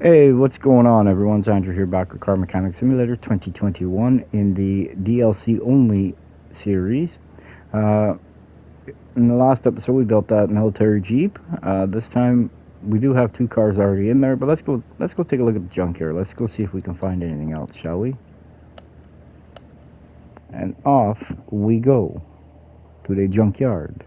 Hey, what's going on, everyone? It's Andrew here, back with Car Mechanic Simulator 2021 in the DLC only series. Uh, in the last episode, we built that military Jeep. This time, we do have two cars already in there, but let's go. Let's go take a look at the junk here. Let's go see if we can find anything else, shall we? And off we go to the junkyard.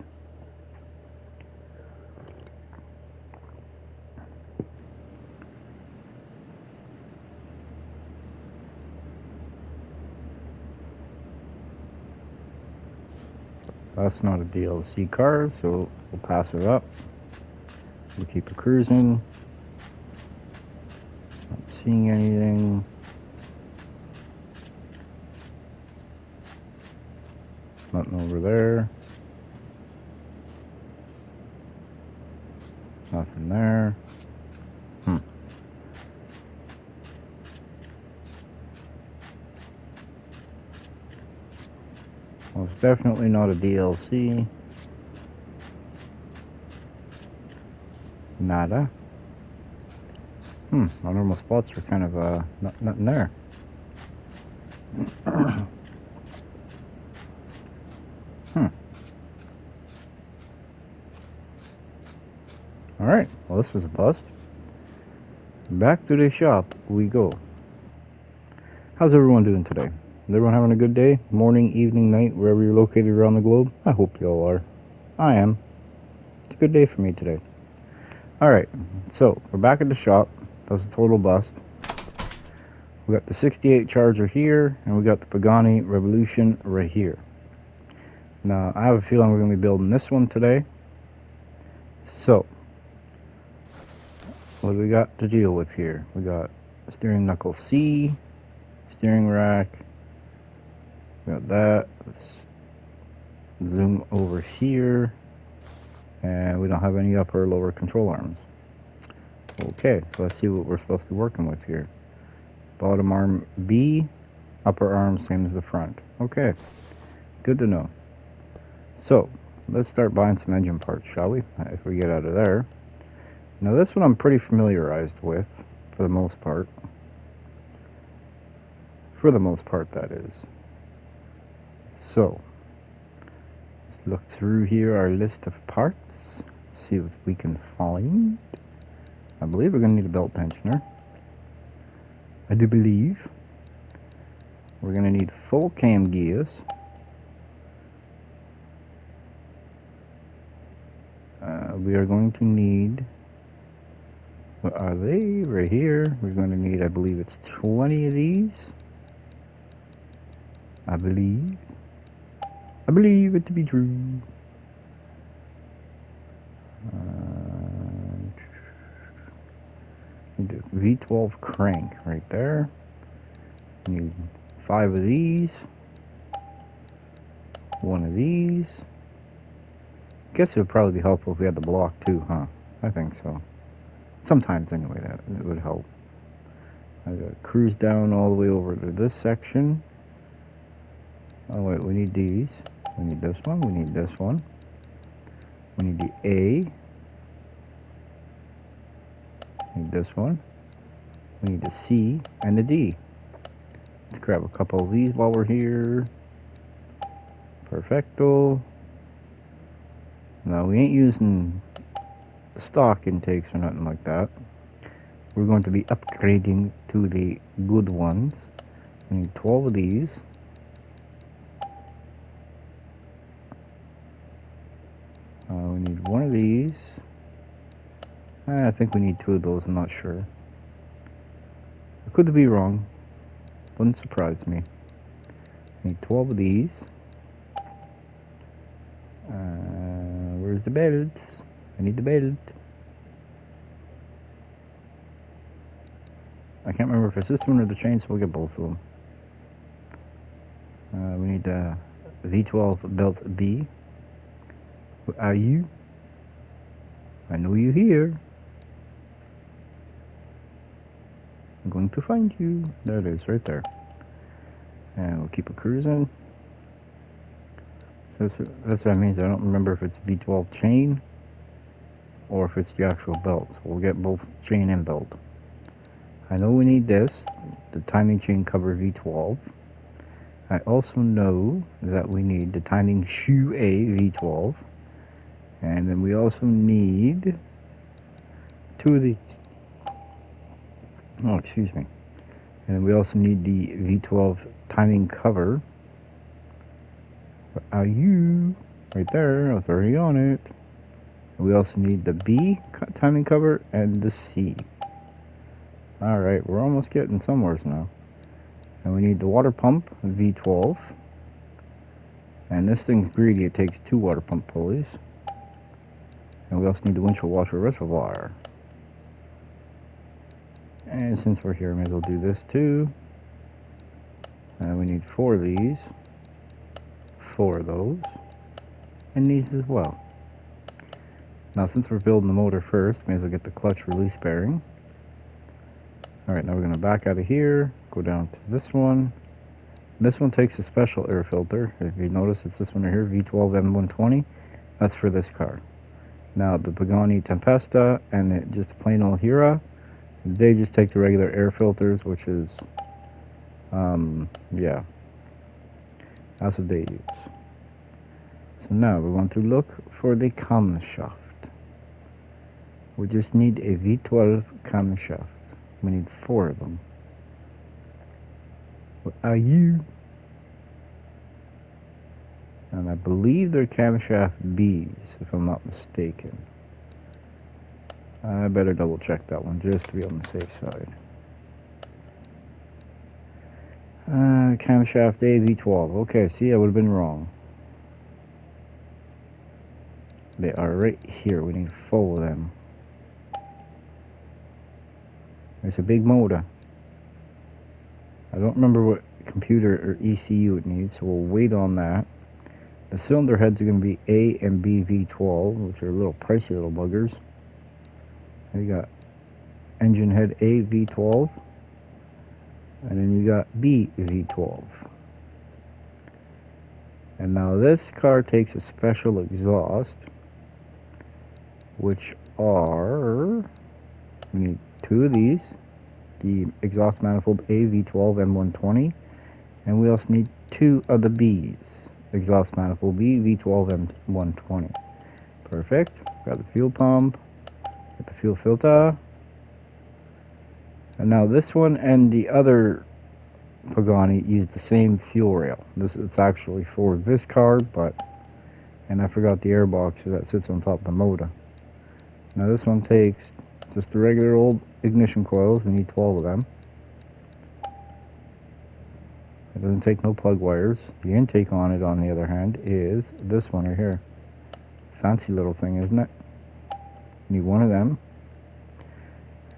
That's not a DLC car, so we'll pass it up. We'll keep it cruising. Not seeing anything. Nothing over there. Nothing there. Well, it's definitely not a DLC. Nada. My normal spots are kind of, nothing there. Alright, well, this was a bust. Back to the shop we go. How's everyone doing today? Is everyone having a good day? Morning, evening, night, wherever you're located around the globe? I hope you all are. I am. It's a good day for me today. Alright, so we're back at the shop. That was a total bust. We got the 68 Charger here, and we got the Pagani Revolution right here. Now, I have a feeling we're going to be building this one today. So, what do we got to deal with here? We got steering knuckle C, steering rack. We got that. Let's zoom over here. And we don't have any upper or lower control arms. Okay, so let's see what we're supposed to be working with here. Bottom arm B, upper arm same as the front. Okay, good to know. So, let's start buying some engine parts, shall we? If we get out of there. Now this one I'm pretty familiarized with, for the most part. For the most part, that is. So, let's look through here our list of parts. See what we can find. I believe we're going to need a belt tensioner. I do believe. We're going to need full cam gears. We are going to need... What are they? Right here. We're going to need, I believe it's 20 of these. I believe it to be true. Need a V12 crank right there. Need 5 of these. 1 of these. Guess it would probably be helpful if we had the block too, huh? I think so. Sometimes anyway, that it would help. I gotta cruise down all the way over to this section. Oh wait, we need these. We need this one. We need this one. We need the A. We need this one. We need the C and the D. Let's grab a couple of these while we're here. Perfecto. Now we ain't using the stock intakes or nothing like that. We're going to be upgrading to the good ones. We need 12 of these. We need 1 of these. I think we need 2 of those, I'm not sure. I could be wrong. Wouldn't surprise me. We need 12 of these. Where's the belt? I need the belt. I can't remember if it's this one or the chain, so we'll get both of them. We need the V12 belt B. Where are you? I know you're here. I'm going to find you. There it is, right there. And we'll keep it cruising. That's what that means. I don't remember if it's V12 chain or if it's the actual belt. So we'll get both chain and belt. I know we need this, the timing chain cover V12. I also know that we need the timing shoe A V12. And then we also need 2 of these. Oh, excuse me. And then we also need the V12 timing cover. Where are you? Right there, I was already on it. And we also need the B timing cover and the C. Alright, we're almost getting somewhere now. And we need the water pump, V12. And this thing's greedy, it takes 2 water pump pulleys. And we also need the windshield washer reservoir. And since we're here, I may as well do this too. And we need 4 of these. 4 of those. And these as well. Now since we're building the motor first, may as well get the clutch release bearing. Alright, now we're going to back out of here, go down to this one. This one takes a special air filter. If you notice, it's this one right here, V12 M120. That's for this car. Now the Pagani Tempesta and just plain old Hira, they just take the regular air filters, which is, yeah, that's what they use. So now we're going to look for the camshaft. We just need a V12 camshaft. We need 4 of them. What are you? And I believe they're camshaft Bs, if I'm not mistaken. I better double check that one just to be on the safe side. Camshaft A V12. Okay, see, I would have been wrong. They are right here. We need 4 of them. There's a big motor. I don't remember what computer or ECU it needs, so we'll wait on that. The cylinder heads are going to be A and B V12, which are little pricey little buggers. You got engine head A V12, and then you got B V12. And now this car takes a special exhaust, which are, we need 2 of these, the exhaust manifold A V12 M120, and we also need 2 of the B's, exhaust manifold B V12 M120. Perfect. Got the fuel pump, got the fuel filter. And now this one and the other Pagani use the same fuel rail. It's actually for this car, and I forgot the air box that sits on top of the motor. Now this one takes just the regular old ignition coils. We need 12 of them. It doesn't take no plug wires. The intake on it, on the other hand, is this one right here. Fancy little thing, isn't it? We need 1 of them.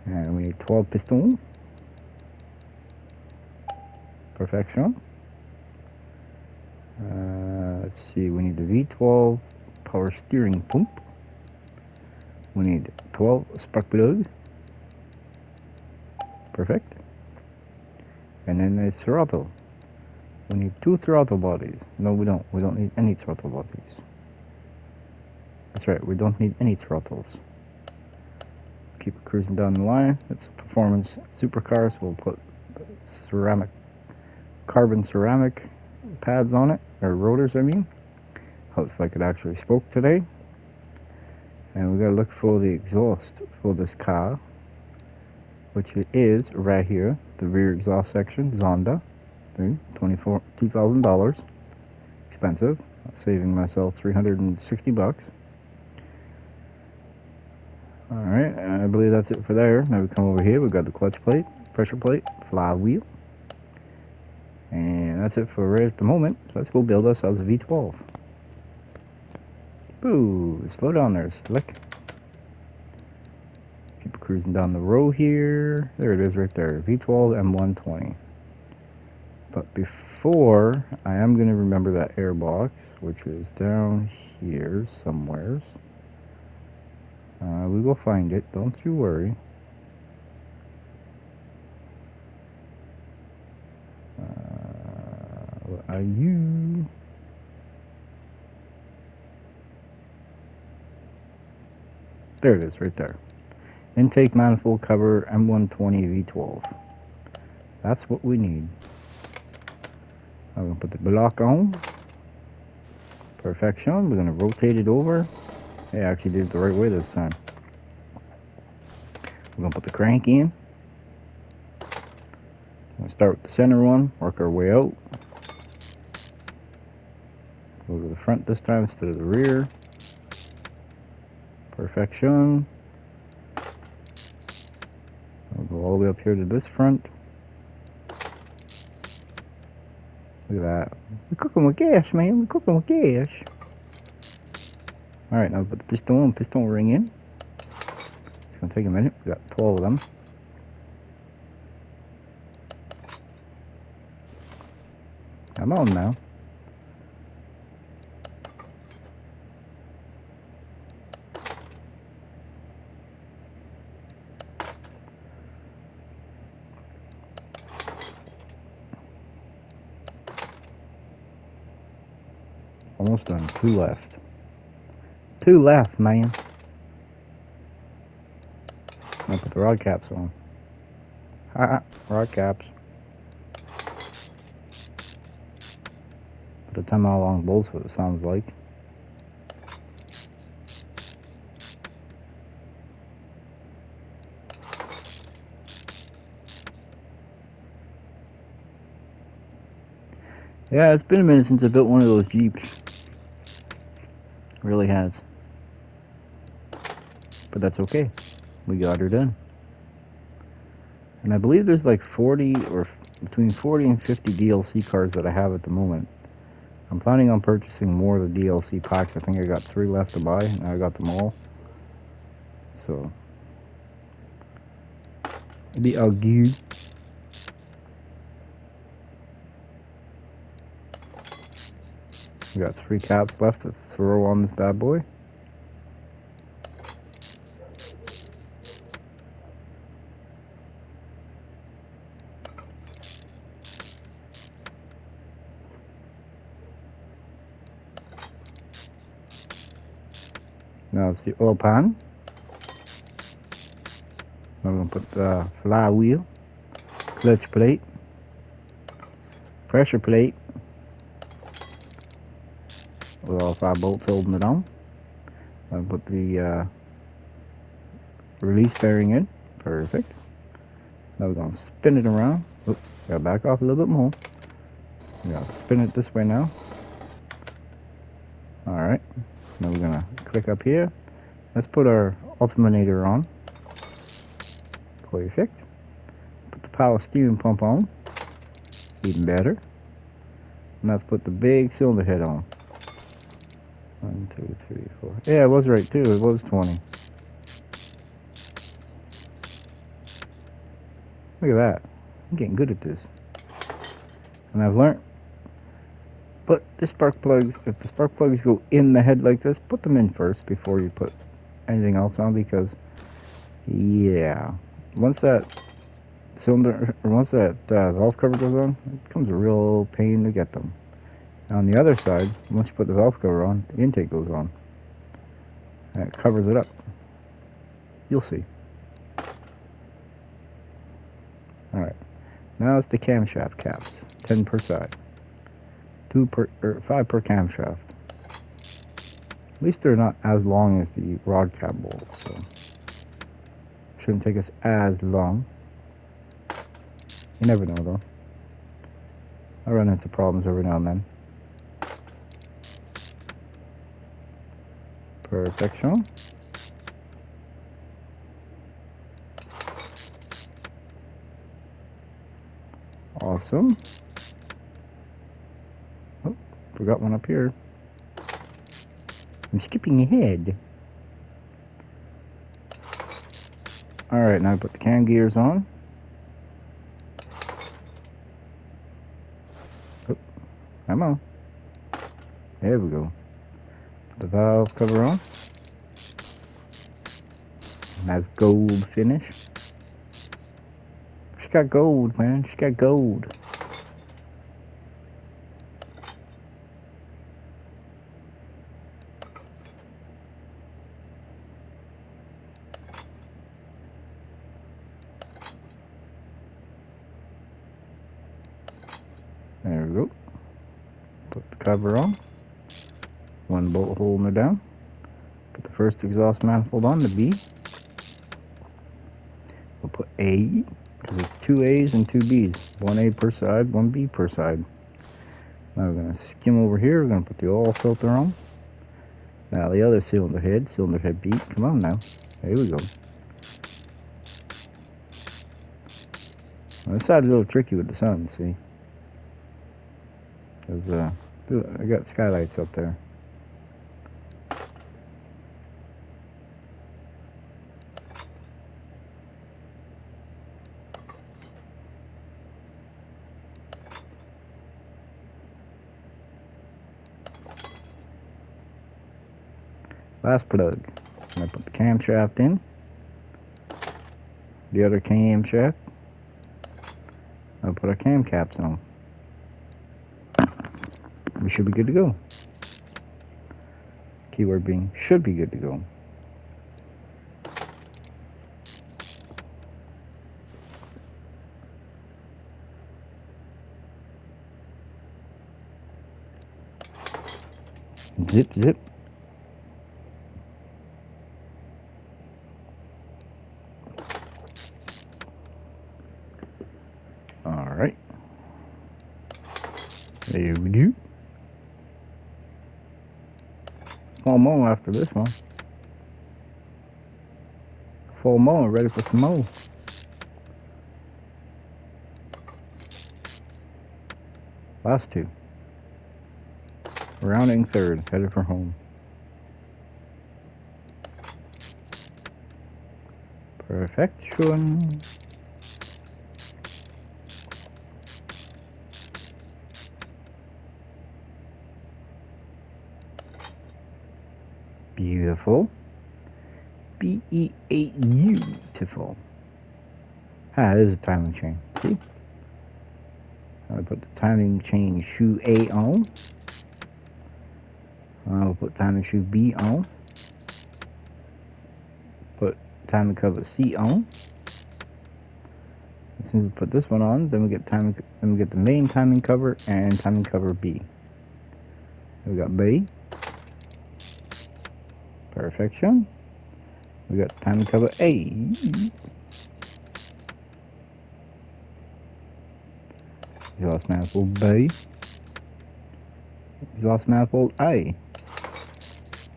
And we need 12 pistons. Perfection. Let's see, we need the V12 power steering pump. We need 12 spark plugs. Perfect. And then the throttle. We need 2 throttle bodies. No, we don't. We don't need any throttle bodies. That's right, we don't need any throttles. Keep it cruising down the line. It's a performance supercar, so we'll put carbon ceramic pads on it, or rotors, I mean. Looks like it actually spoke today. And we gotta look for the exhaust for this car, which it is right here, the rear exhaust section, Zonda, $2,000, expensive, saving myself 360 bucks. Alright, I believe that's it for there. Now we come over here, we've got the clutch plate, pressure plate, flywheel, and that's it for right at the moment. So let's go build ourselves a V12. Ooh, slow down there, Slick. Keep cruising down the row here. There it is right there, V12 M120. But before, I am going to remember that air box, which is down here somewheres. We will find it, don't you worry. What are you? There it is, right there. Intake manifold cover M120 V12. That's what we need. I'm going to put the block on. Perfection. We're going to rotate it over. Hey, I actually did it the right way this time. We're going to put the crank in. We'll start with the center one, work our way out. Go to the front this time instead of the rear. Perfection. I'll go all the way up here to this front. Look at that. We're cooking with gas, man. We're cooking with gas. Alright, now put the piston ring in. It's going to take a minute. We got 12 of them. Come on now. Almost done. 2 left. 2 left, man. I'll put the rod caps on. Rod caps. Put the 10 mile long bolts, what it sounds like. Yeah, it's been a minute since I built one of those Jeeps. It really has. But that's okay. We got her done. And I believe there's like 40 or between 40 and 50 DLC cars that I have at the moment. I'm planning on purchasing more of the DLC packs. I think I got 3 left to buy, and I got them all. So, it'll be all good. We got 3 caps left to throw on this bad boy. Now it's the oil pan. I'm going to put the flywheel, clutch plate, pressure plate, with all 5 bolts holding it on. I'll put the release bearing in. Perfect. Now we're going to spin it around. Oops, gotta back off a little bit more. We gotta spin it this way now. Alright. Now we're gonna click up here. Let's put our alternator on. Perfect. Put the power steering pump on. Even better. Now let's put the big cylinder head on. 1, 2, 3, 4. Yeah, it was right too. It was 20. Look at that. I'm getting good at this. And I've learned. Put the spark plugs, if the spark plugs go in the head like this, put them in first before you put anything else on, because, yeah, once that cylinder, or once that valve cover goes on, it becomes a real pain to get them. On the other side, once you put the valve cover on, the intake goes on. And it covers it up. You'll see. Alright. Now it's the camshaft caps. 10 per side. 5 per camshaft. At least they're not as long as the rod cap bolts, so shouldn't take us as long. You never know though. I run into problems every now and then. Perfection. Awesome. Oh, forgot one up here. I'm skipping ahead. Alright, now I put the cam gears on. Oh, come on. There we go. Put the valve cover on. Nice gold finish. She got gold, man. She got gold. Put the cover on. One bolt holding it down. Put the first exhaust manifold on, the B. We'll put A, because it's 2 A's and 2 B's. 1 A per side, 1 B per side. Now we're going to skim over here. We're going to put the oil filter on. Now the other cylinder head B. Come on now. There we go. Now, this side's a little tricky with the sun, see? Because I got skylights up there. Last plug. I'm going to put the camshaft in. The other camshaft. I'll put our cam caps on. We should be good to go. Keyword being should be good to go. Zip, zip. Alright. There we go. One more after this one. Full more, ready for some more. Last two. Rounding third, headed for home. Perfection. Beautiful. Beautiful. Ah, this is a timing chain. See? I'll put the timing chain shoe A on. I'll put timing shoe B on. Put timing cover C on. As soon as we put this one on, then we get the main timing cover and timing cover B. We got B. Perfection. We got timing cover A. Exhaust manifold B. Exhaust manifold A.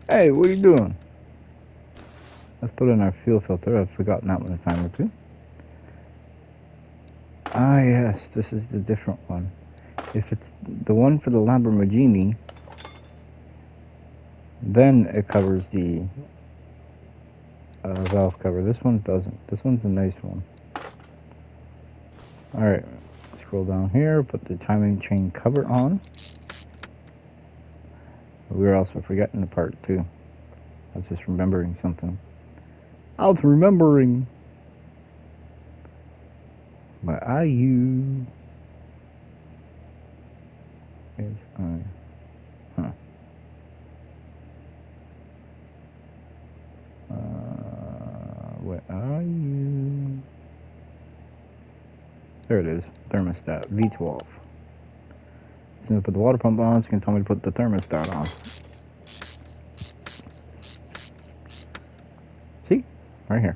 Hey, what are you doing? Let's put in our fuel filter. I've forgotten that one a time or two. Ah, yes, this is the different one. If it's the one for the Lamborghini, then it covers the valve cover. This one doesn't. This one's a nice one. Alright, scroll down here, put the timing chain cover on. We were also forgetting the part too. I was just remembering something. I was remembering. My IU is on. Huh. What are you? There it is. Thermostat V12. As soon as I put the water pump on, it's going to tell me to put the thermostat on. See? Right here.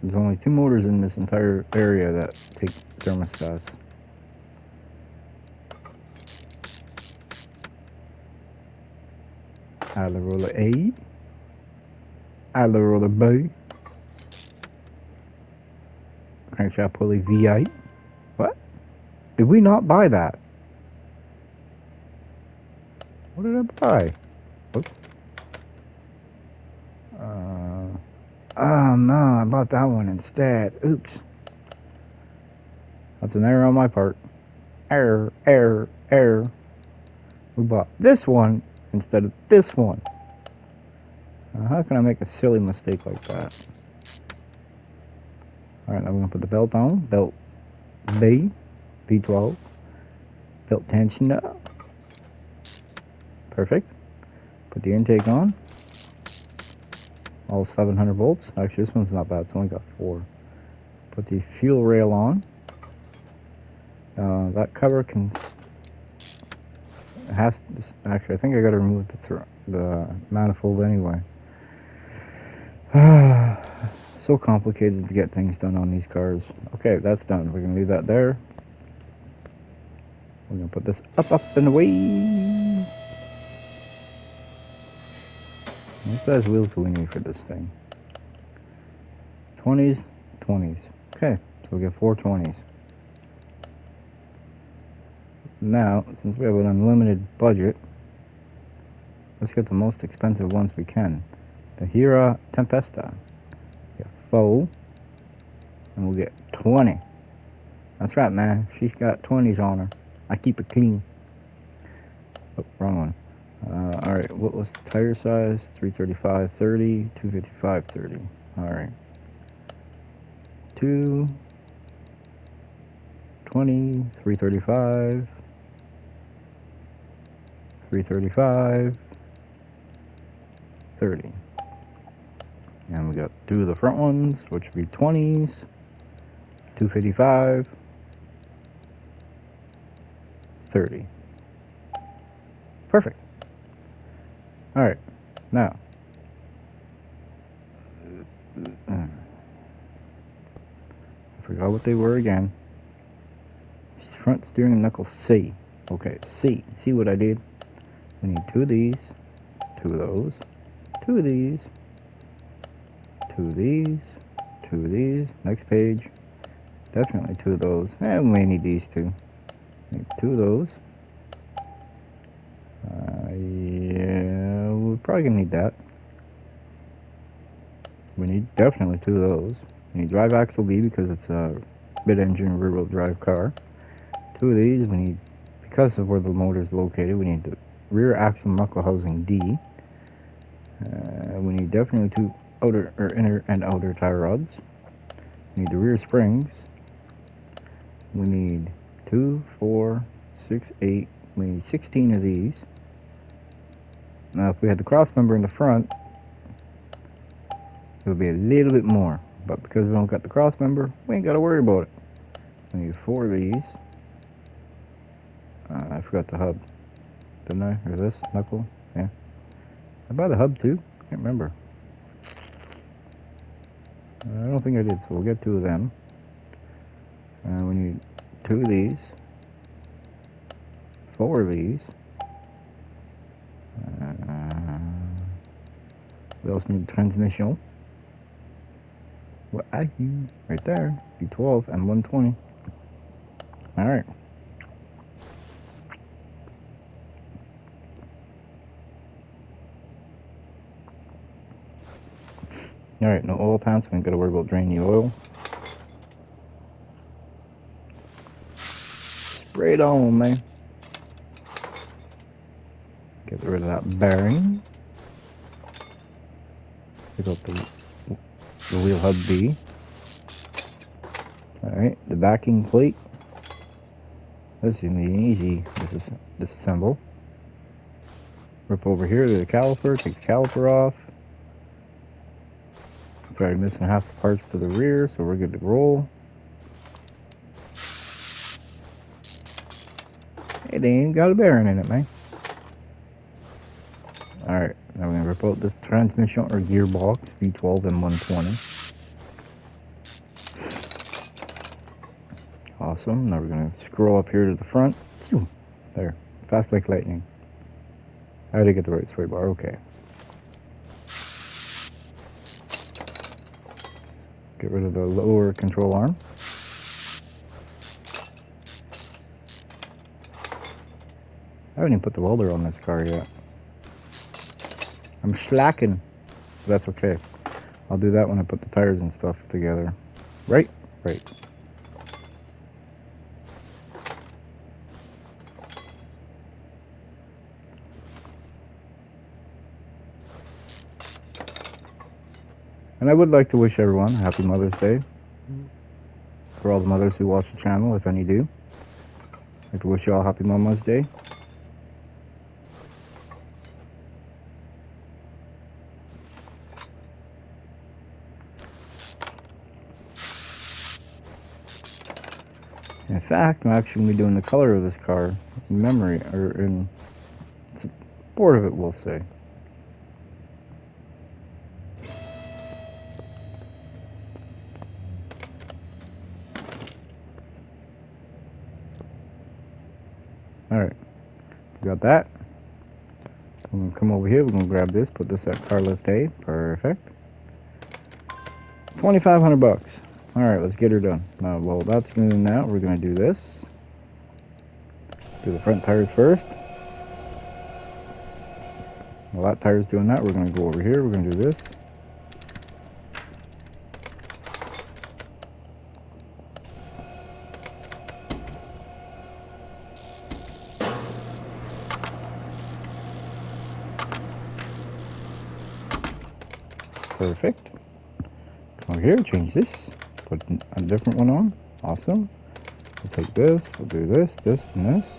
There's only 2 motors in this entire area that take thermostats. Idler roller A. Idler roller B. Crankshaft pulley V8. What? Did we not buy that? What did I buy? Whoops. Oh no, I bought that one instead. Oops. That's an error on my part. Error, error, error. We bought this one instead of this one. How can I make a silly mistake like that? Alright, now we're going to put the belt on. Belt B, V12. Belt tension up. Perfect. Put the intake on. All 700 volts. Actually, this one's not bad. It's only got 4. Put the fuel rail on. That cover can actually, I think I gotta remove the manifold anyway. So complicated to get things done on these cars. Okay, that's done. We're gonna leave that there. We're gonna put this up and away. What size wheels do we need for this thing? 20s, 20s. Okay, so we'll get 4 20s. Now, since we have an unlimited budget, let's get the most expensive ones we can. The Hira Tempesta. Get faux, and we'll get 20. That's right, man. She's got 20s on her. I keep it clean. Oh, wrong one. Alright, what was the tire size? 335, 30, 255, 30. Alright. 2, 20, 335, 335, 30. And we got 2 of the front ones, which would be 20s, 255, 30. Perfect. Alright, now. I forgot what they were again. Front steering knuckle C. Okay, C. See what I did? We need 2 of these, 2 of those, 2 of these, 2 of these, 2 of these. Next page. Definitely 2 of those. And we may need these 2. Need 2 of those. Yeah, we're probably gonna need that. We need definitely 2 of those. We need drive axle B because it's a mid-engine rear-wheel drive car. 2 of these. We need, because of where the motor is located, we need the rear axle knuckle housing D. We need definitely 2 outer or inner and outer tie rods. We need the rear springs. We need 2, 4, 6, 8. We need 16 of these. Now, if we had the cross member in the front, it would be a little bit more. But because we don't got the cross member, we ain't got to worry about it. We need 4 of these. I forgot the hub. Didn't I? Or this knuckle? Yeah. I bought the hub too? Can't remember. I don't think I did, so we'll get 2 of them. We need 2 of these. 4 of these. We also need transmission. What I do right there, B12 and 120. Alright. Alright, no oil pants, we ain't gotta worry about draining the oil. Spray it on, man. Get rid of that bearing. Pick up the wheel hub B. Alright, the backing plate. This is gonna be easy. Disassemble. Rip over here to the caliper, take the caliper off. Started missing half the parts to the rear, so we're good to roll. It ain't got a bearing in it, man. Alright, now we're gonna rip out this transmission or gearbox, V12 and 120. Awesome. Now we're gonna scroll up here to the front. There. Fast like lightning. I had to get the right sway bar. Okay. Get rid of the lower control arm. I haven't even put the welder on this car yet. I'm slacking. That's okay. I'll do that when I put the tires and stuff together. Right? Right. And I would like to wish everyone a happy Mother's Day. For all the mothers who watch the channel, if any do. I'd like to wish you all a happy Mama's Day. And fact, I'm actually going to be doing the color of this car in memory, or in support of it, we'll say. Alright, got that. We're going to come over here, we're going to grab this, put this at car lift A. Perfect. 2,500 bucks. Alright, let's get her done. Now, well, that's going to do now. We're going to do this. Do the front tires first. While that tire's doing that, we're going to go over here. We're going to do this. Perfect. Come over here, change this. Put a different one on. Awesome. We'll take this. We'll do this, this, and this.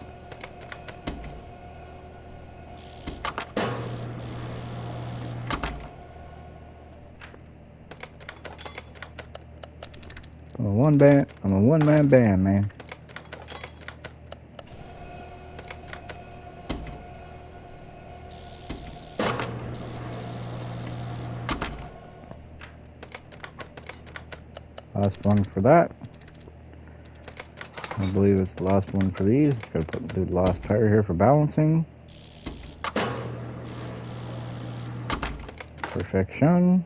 I'm a one-man band, man. Last one for that. I believe it's the last one for these. Gotta put the last tire here for balancing. Perfection.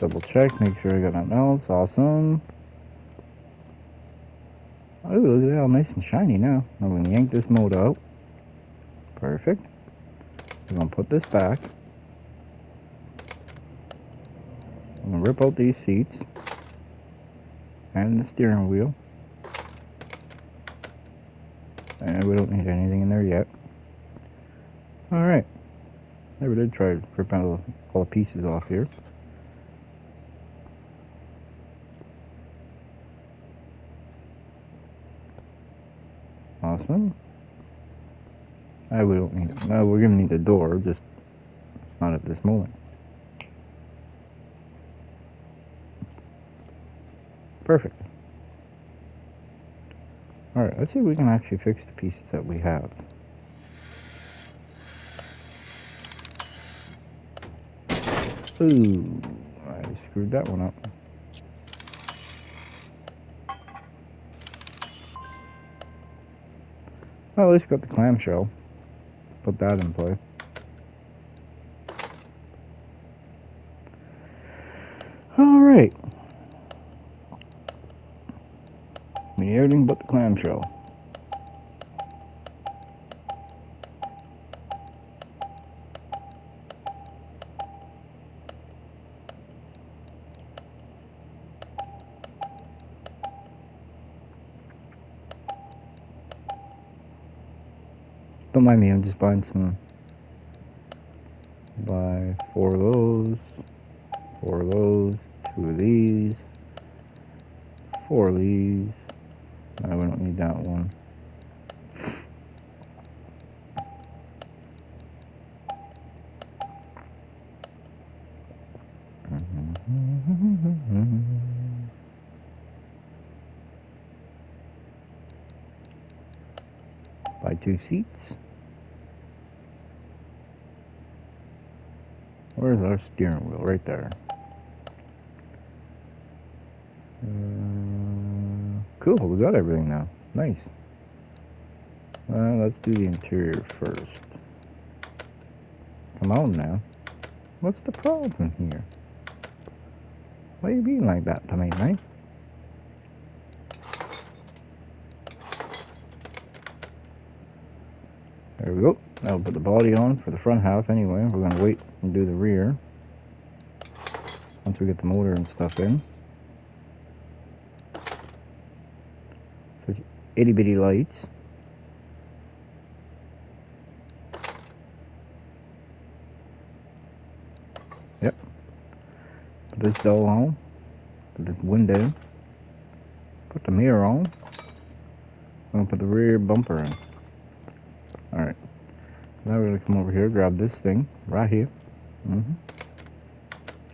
Double check, make sure I got nothing else. Awesome. Oh, look at that, all nice and shiny now. I'm gonna yank this motor out. Perfect. We're gonna put this back. I'm gonna rip out these seats and the steering wheel. And we don't need anything in there yet. Alright. Never did try ripping all the pieces off here. Awesome. We don't need it. No, we're gonna need the door, just not at this moment. Perfect. Alright, let's see if we can actually fix the pieces that we have. Ooh, I screwed that one up. Well, at least got the clamshell. Put that in play. Alright. We need everything but the clamshell. Don't mind me, I'm just buying some. Buy 4 of those, 4 of those, 2 of these, 4 of these. No, we don't need that one. Buy 2 seats. Where's our steering wheel? Right there. Cool, we got everything now. Nice. Let's do the interior first. Come on now. What's the problem here? Why are you being like that to me, mate? There we go. Now put the body on for the front half anyway. We're going to wait and do the rear once we get the motor and stuff in. So it's itty bitty lights. Yep. Put this door on. Put this window. Put the mirror on. I'm going to put the rear bumper in. Alright. Now we're going to come over here, grab this thing right here.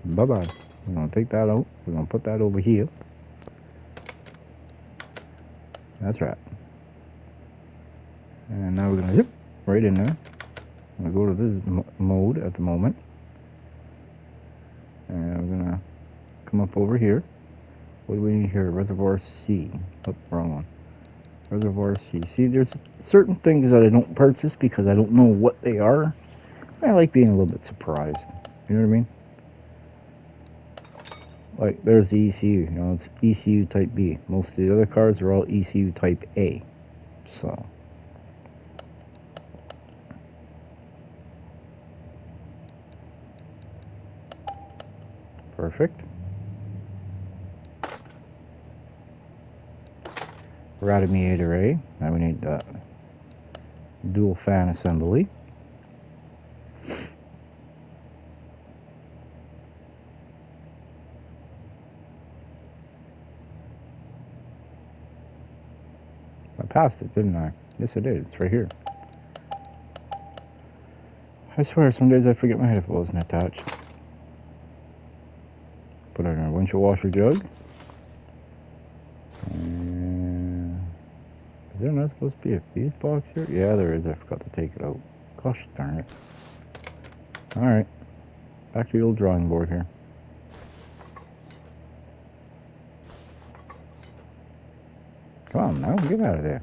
Bye-bye. We're going to take that out. We're going to put that over here. That's right. And now we're gonna zip right in there. I'm gonna go to this mode at the moment. And we're gonna come up over here. What do we need here? Reservoir C. Oh, wrong one. Reservoir C. See, there's certain things that I don't purchase because I don't know what they are. I like being a little bit surprised. You know what I mean? Like, there's the ECU. You know, it's ECU Type B. Most of the other cars are all ECU Type A. So. Perfect. Radiator A. Now we need the dual fan assembly. I passed it, didn't I? Yes, I did. It's right here. I swear, some days I forget my head if it wasn't attached. Put it in our windshield washer jug. And is there not supposed to be a fuse box here? Yeah, there is. I forgot to take it out. Gosh darn it. Alright. Back to the old drawing board here. Come on now, get out of there.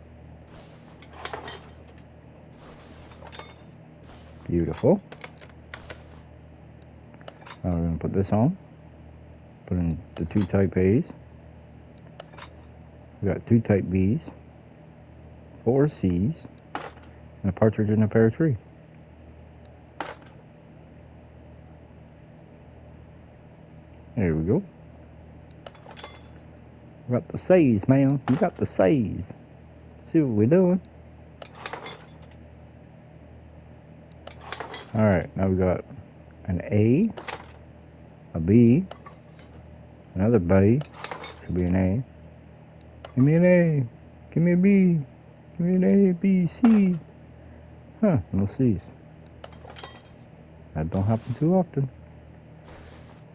Beautiful. Now we're going to put this on. Put in the 2 Type A's. We got 2 Type B's. 4 C's. And a partridge in a pear tree. There we go. We got the C's, man. We got the C's. See what we're doing. Alright, now we got an A, a B, another B, should be an A. Give me an A, give me a B, give me an A, B, C. Huh, no C's. That don't happen too often.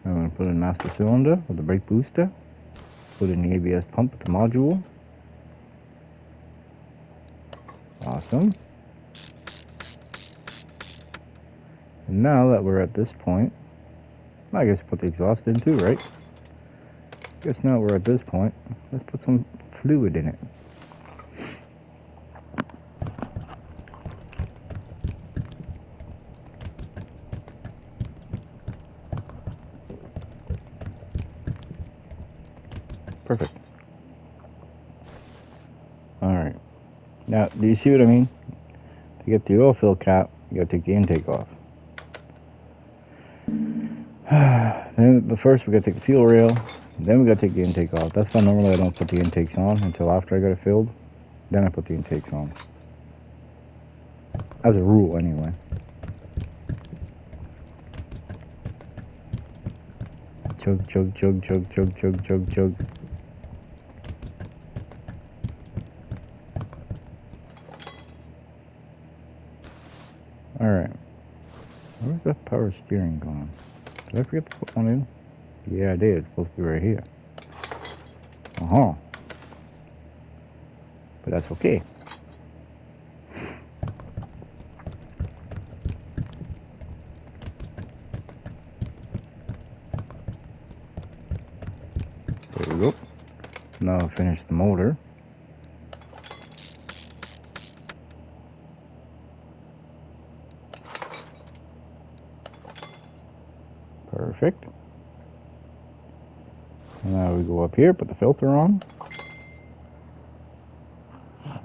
I'm going to put in master cylinder with the brake booster. Put in the ABS pump with the module. Awesome. And now that we're at this point, I guess put the exhaust in too, right? Guess now we're at this point, let's put some fluid in it. Perfect. Alright. Now, do you see what I mean? To get the oil fill cap, you gotta take the intake off. But first we gotta take the fuel rail, then we gotta take the intake off. That's why normally I don't put the intakes on until after I got it filled. Then I put the intakes on. As a rule, anyway. Chug, chug, chug, chug, chug, chug, chug, chug. Alright. Where's that power steering gone? Did I forget to put one in? Yeah, I did. It's supposed to be right here. Uh-huh. But that's okay. There we go. Now I'll finish the motor. Perfect. Now we go up here, put the filter on.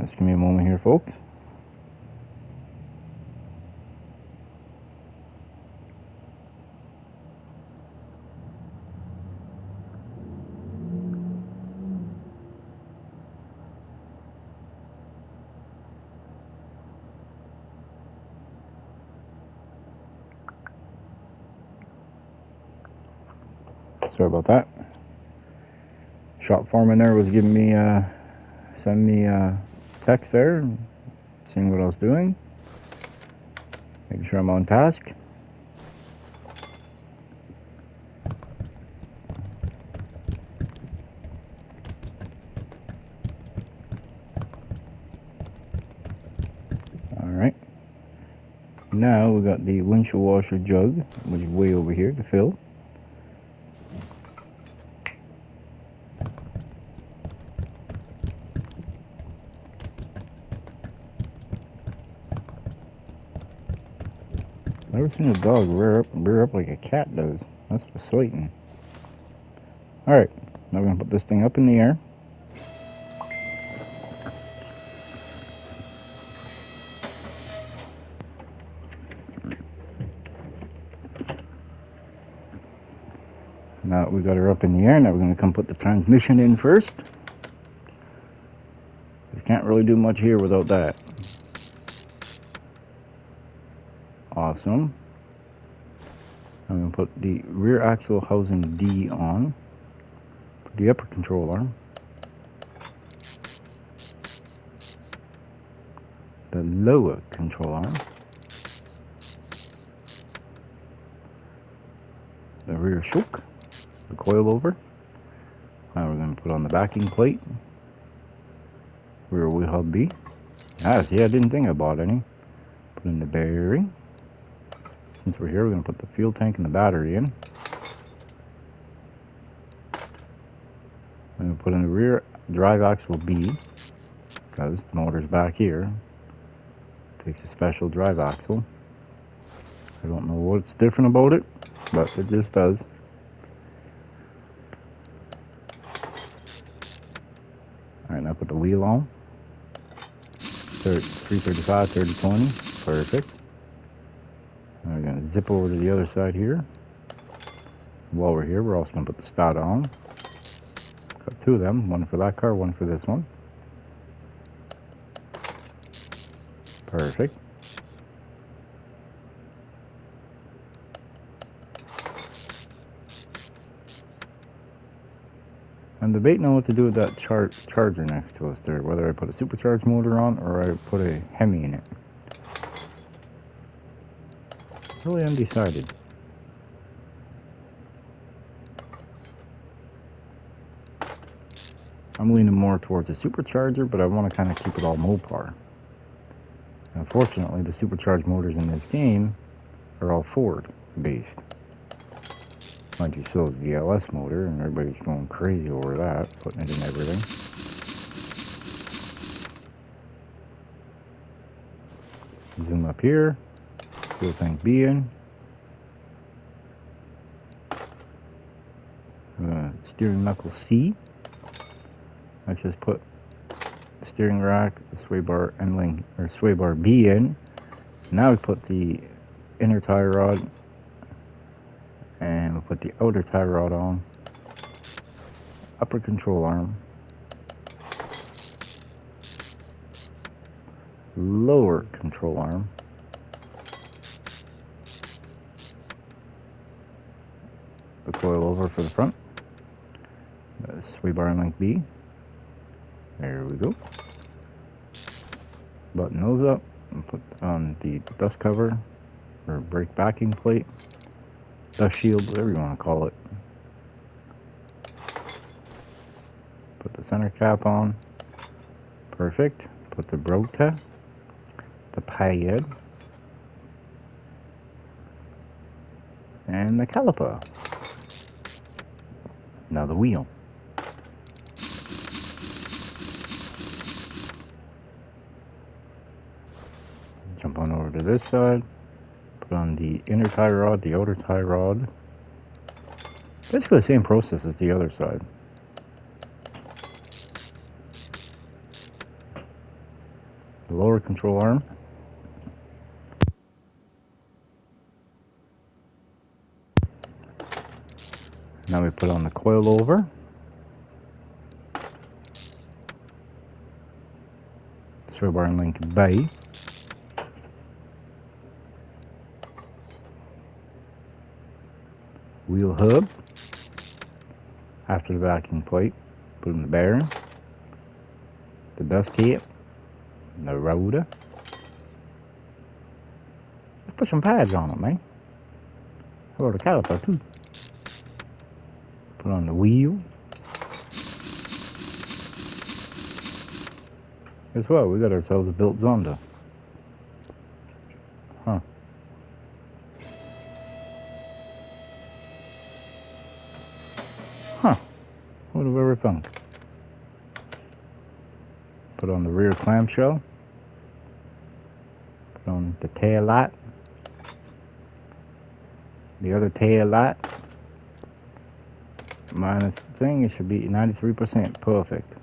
Just give me a moment here, folks. Sorry about that. Shop foreman there was giving me, sending me text there, seeing what I was doing, making sure I'm on task. now we got the windshield washer jug, which is way over here to fill. Never seen a dog rear up like a cat does. That's frustrating. Alright, now we're going to put this thing up in the air. Now we got her up in the air, now we're going to come put the transmission in first. You can't really do much here without that. Awesome. I'm going to put the rear axle housing D on. Put the upper control arm. The lower control arm. The rear shock. The coilover. Now we're going to put on the backing plate. Rear wheel hub B. Ah, see, I didn't think I bought any. Put in the bearing. Since we're here, we're going to put the fuel tank and the battery in. I'm going to put in the rear drive axle B, because the motor's back here. Takes a special drive axle. I don't know what's different about it, but it just does. Alright, now put the wheel on. 335, 3020. Perfect. Now we're going to zip over to the other side here. While we're here, we're also going to put the stat on. Got two of them, one for that car, one for this one. Perfect. I'm debating on what to do with that charger next to us there, whether I put a supercharged motor on or I put a Hemi in it. Really undecided. I'm leaning more towards a supercharger, but I want to kind of keep it all Mopar. Unfortunately, the supercharged motors in this game are all Ford based. Mind you, so is the LS motor, and everybody's going crazy over that, putting it in everything. Zoom up here, fuel tank B in. Steering knuckle C. I just put the steering rack, the sway bar end link, or sway bar B in. Now we put the inner tie rod, and we'll put the outer tie rod on. Upper control arm. Lower control arm. The coilover for the front. The sway bar and link B. There we go. Button those up and put on the dust cover or brake backing plate, dust shield, whatever you want to call it. Put the center cap on. Perfect. Put the Brota, the pad, and the caliper. Now the wheel. Jump on over to this side. Put on the inner tie rod, the outer tie rod. Basically the same process as the other side. The lower control arm. Now we put on the coilover. Sway bar and link B. Wheel hub. After the backing plate, put in the bearing, the dust cap, and the rotor. Let's put some pads on it, man. How about a caliper too? Put on the wheel. Guess what? We got ourselves a built Zonda. Huh. thunk. Put on the rear clamshell. Put on the tail light. The other tail light. Minus the thing, it should be 93%. Perfect.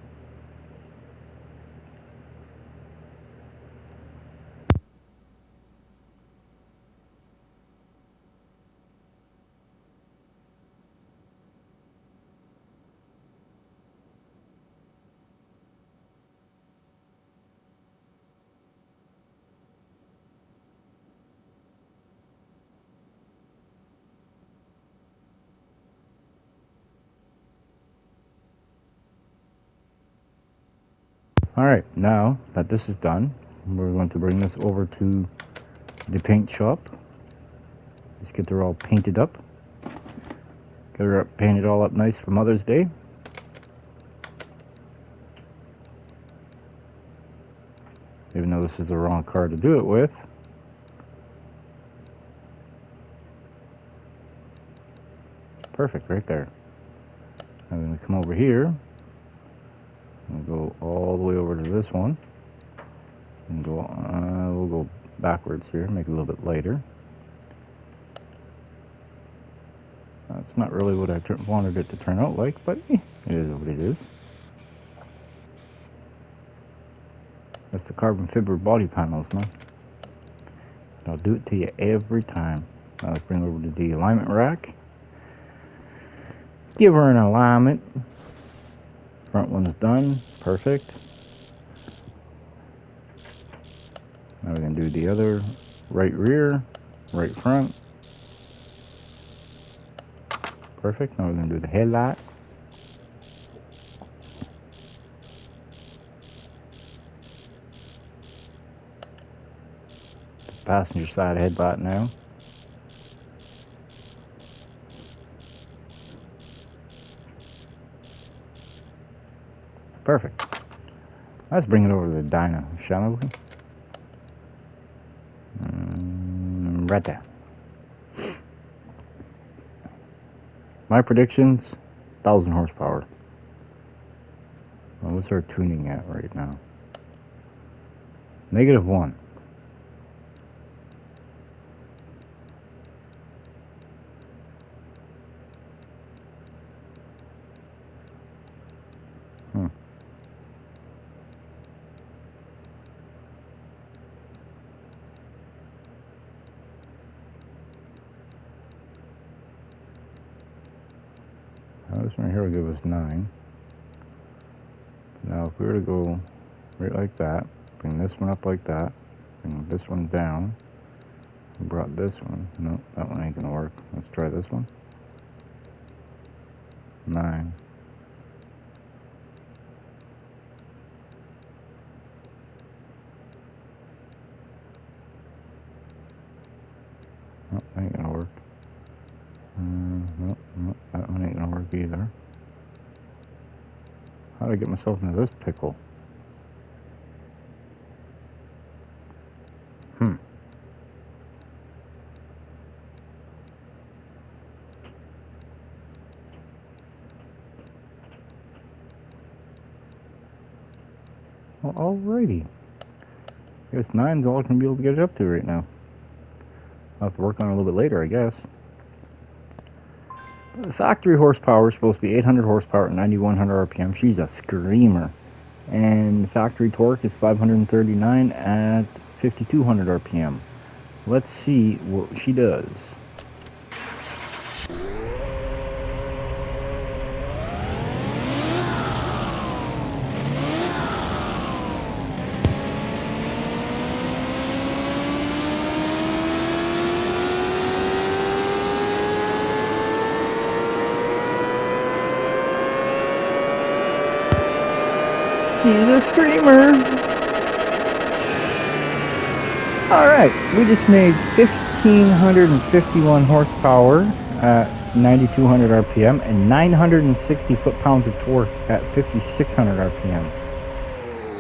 Alright, now that this is done, we're going to bring this over to the paint shop. Let's get her all painted up. Get her painted all up nice for Mother's Day. Even though this is the wrong car to do it with. Perfect, right there. I'm going to come over here. We'll go all the way over to this one. And go, we'll go backwards here, make it a little bit lighter. That's not really what I wanted it to turn out like, but it is what it is. That's the carbon fiber body panels, man. I'll do it to you every time. Now let's bring it over to the alignment rack. Give her an alignment. Front one's done. Perfect. Now we're going to do the other. Right rear, right front. Perfect. Now we're going to do the headlight. Passenger side headlight now. Perfect. Let's bring it over to the dyno, shall we? Right there. My predictions, 1,000 horsepower. Well, what's our tuning at right now? -1. This one here will give us 9. Now if we were to go right like that, bring this one up like that, bring this one down, we brought this one, no, that one ain't gonna work. Let's try this one. 9. Oh, that ain't gonna work. No, that one ain't gonna work either. How did I get myself into this pickle? Well, alrighty. I guess 9's all I can be able to get it up to right now. I'll have to work on it a little bit later, I guess. The factory horsepower is supposed to be 800 horsepower at 9,100 RPM. She's a screamer. And factory torque is 539 at 5,200 RPM. Let's see what she does. She's a screamer. Alright, we just made 1,551 horsepower at 9,200 RPM and 960 foot-pounds of torque at 5,600 RPM.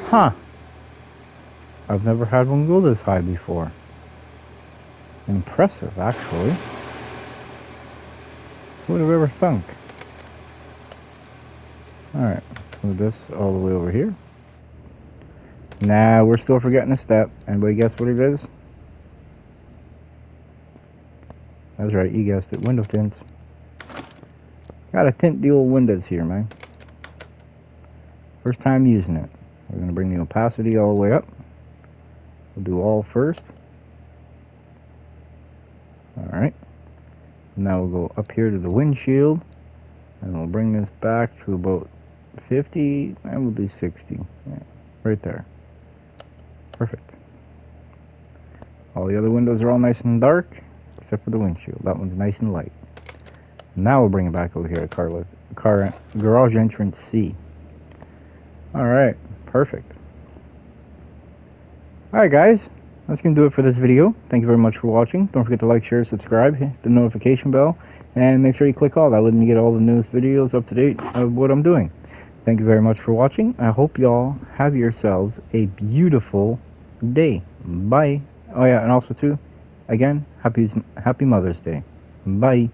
Huh. I've never had one go this high before. Impressive, actually. Who would have ever thunk? Alright, move this all the way over here. Now we're still forgetting a step. Anybody guess what it is? That's right, you guessed it. Window tints. Gotta tint the old windows here, man. First time using it. We're gonna bring the opacity all the way up. We'll do all first. Alright. Now we'll go up here to the windshield. And we'll bring this back to about 50. And we'll do 60. Yeah, right there. Perfect. All the other windows are all nice and dark, except for the windshield. That one's nice and light. Now we'll bring it back over here to garage entrance C. Alright, perfect. Alright guys, that's going to do it for this video. Thank you very much for watching. Don't forget to like, share, subscribe, hit the notification bell, and make sure you click all that, letting you get all the newest videos up to date of what I'm doing. Thank you very much for watching. I hope y'all have yourselves a beautiful day. Bye. Oh yeah, and also too, again, happy Mother's Day. Bye.